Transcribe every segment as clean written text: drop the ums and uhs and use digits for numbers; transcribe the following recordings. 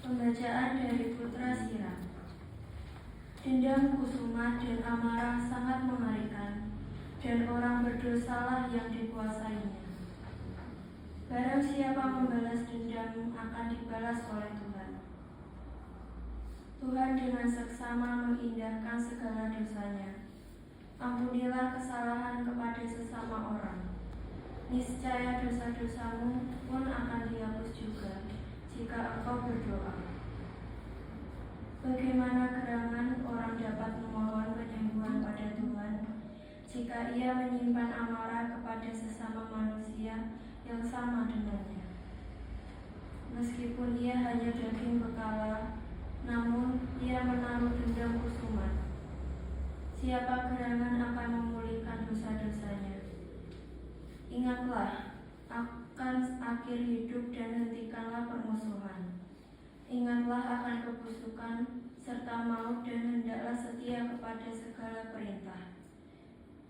Pembacaan dari Putra Siram. Dendam, kusuma, dan amarah sangat mengerikan, dan orang berdosalah yang dikuasainya. Barang siapa membalas dendam akan dibalas oleh Tuhan. Tuhan dengan seksama mengindahkan segala dosanya. Ampunilah kesalahan kepada sesama orang. Niscaya dosa-dosamu pun akan dihapus juga jika engkau berdoa. Bagaimana gerangan orang dapat memohon penyembuhan pada Tuhan jika ia menyimpan amarah kepada sesama manusia yang sama dengannya. Meskipun ia hanya daging bekala, namun ia menaruh dendam kusuman. Siapa gerangan akan memulihkan dosa-dosanya? Ingatlah akan akhir hidup dan hentikanlah permusuhan. Ingatlah akan kebusukan serta maut dan hendaklah setia kepada segala perintah.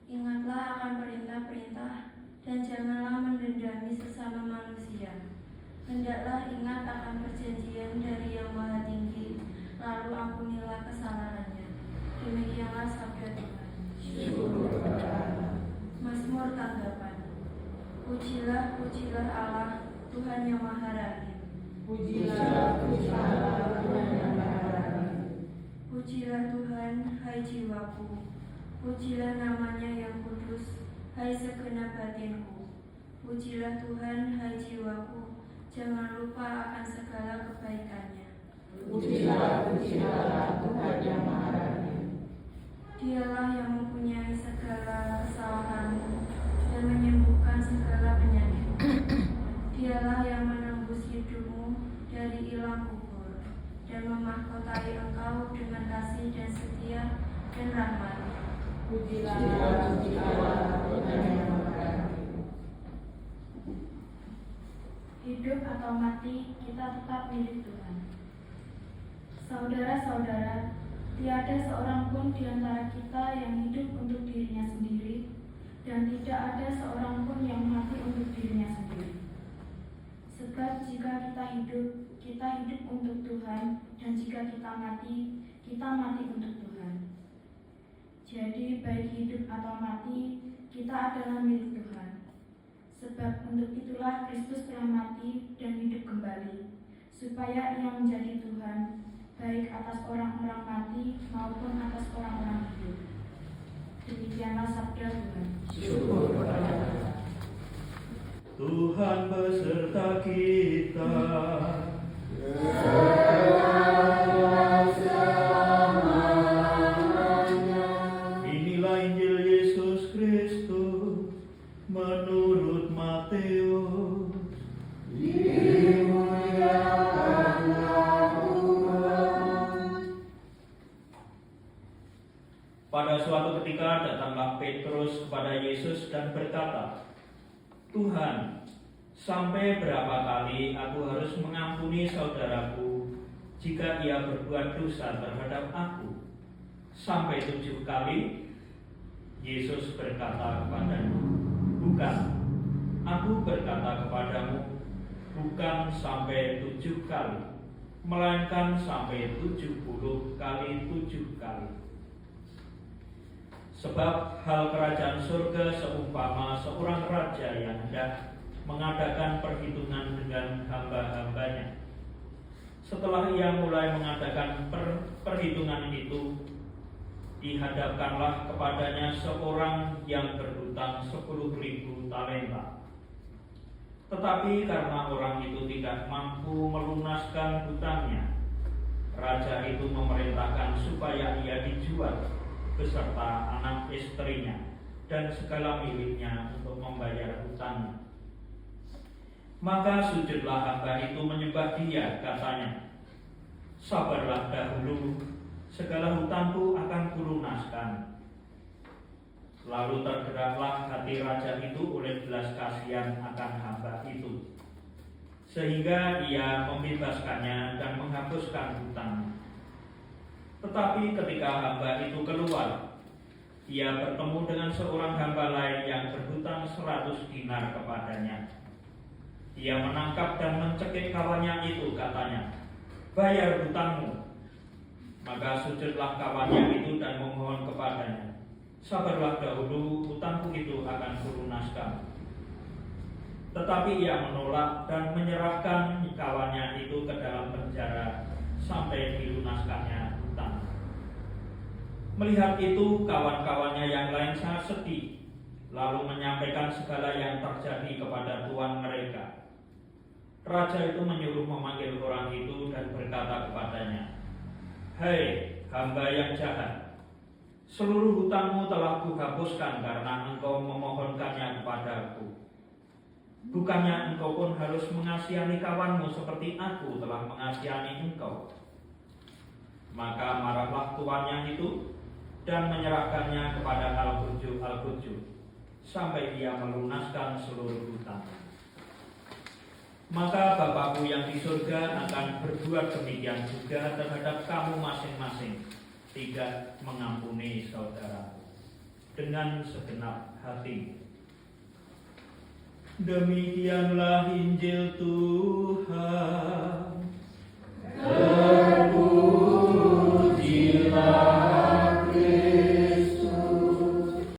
Ingatlah akan perintah-perintah dan janganlah mendendami sesama manusia. Hendaklah ingat akan perjanjian dari Yang Maha Tinggi, lalu ampunilah kesalahannya. Demikianlah sabda Tuhan. Mazmur tanggapan. Pujilah, pujilah Allah, Tuhan yang Maha Rahim. Pujilah, pujilah Tuhan yang Maha Rahim. Pujilah Tuhan, hai jiwaku. Pujilah namanya yang kudus, hai segenap batinku. Pujilah Tuhan, hai jiwaku. Jangan lupa akan segala kebaikannya. Pujilah, pujilah Tuhan yang Maha Rahim. Dialah yang mempunyai segala kesalahanmu dan menyembuhkan segala penyakit. Dialah yang menembus hidupmu dari ilang kubur dan memahkotai engkau dengan kasih dan setia dan rahmat. Pujilah, pujilah Tuhan yang Maha Rahim. Hidup atau mati, kita tetap milik Tuhan. Saudara-saudara, tiada seorang pun di antara kita yang hidup untuk dirinya sendiri, dan tidak ada seorang pun yang mati untuk dirinya sendiri. Sebab jika kita hidup untuk Tuhan, dan jika kita mati untuk Tuhan. Jadi baik hidup atau mati, kita adalah milik Tuhan. Sebab untuk itulah Kristus telah mati dan hidup kembali, supaya Ia menjadi Tuhan, baik atas orang-orang mati maupun atas orang-orang hidup. Demikianlah sabda Tuhan. Syukur kepada Tuhan beserta kita. Inilah Injil Yesus Kristus menurut Matius. Pada suatu ketika datanglah Petrus kepada Yesus dan berkata, Tuhan, sampai berapa kali aku harus mengampuni saudaraku jika ia berbuat dosa terhadap aku? Sampai 7 kali? Yesus berkata kepadanya, bukan, aku berkata kepadamu, bukan sampai 7 kali, melainkan sampai 70 kali 7 kali. Sebab hal kerajaan surga seumpama seorang raja yang hendak mengadakan perhitungan dengan hamba-hambanya. Setelah ia mulai mengadakan perhitungan itu, dihadapkanlah kepadanya seorang yang berhutang 10.000 talenta. Tetapi karena orang itu tidak mampu melunaskan hutangnya, raja itu memerintahkan supaya ia dijual beserta anak istrinya dan segala miliknya untuk membayar hutangnya. Maka sujudlah hamba itu menyembah dia, katanya, sabarlah dahulu, segala hutangku akan kulunaskan. Lalu tergeraklah hati raja itu oleh belas kasihan akan hamba itu, sehingga ia membebaskannya dan menghapuskan hutangnya. Tetapi ketika hamba itu keluar, ia bertemu dengan seorang hamba lain yang berhutang 100 dinar kepadanya. Ia menangkap dan mencekik kawannya itu, katanya, bayar hutangmu. Maka sujudlah kawannya itu dan memohon kepadanya, sabarlah dahulu, hutangku itu akan kulunaskan. Tetapi ia menolak dan menyerahkan kawannya itu ke dalam penjara sampai dilunaskannya hutang. Melihat itu, kawan-kawannya yang lain sangat sedih, lalu menyampaikan segala yang terjadi kepada tuan mereka. Raja itu menyuruh memanggil orang itu dan berkata kepadanya, "Hai hamba yang jahat, seluruh hutangmu telah kuhapuskan karena engkau memohonkannya kepadaku. Bukannya engkau pun harus mengasihani kawanmu seperti aku telah mengasihani engkau?" Maka marahlah tuannya itu dan menyerahkannya kepada Al-Hujju sampai ia melunaskan seluruh hutang. Maka Bapakku yang di surga akan berbuat demikian juga terhadap kamu masing-masing, tidak mengampuni saudaramu dengan segenap hati. Demikianlah Injil Tuhan.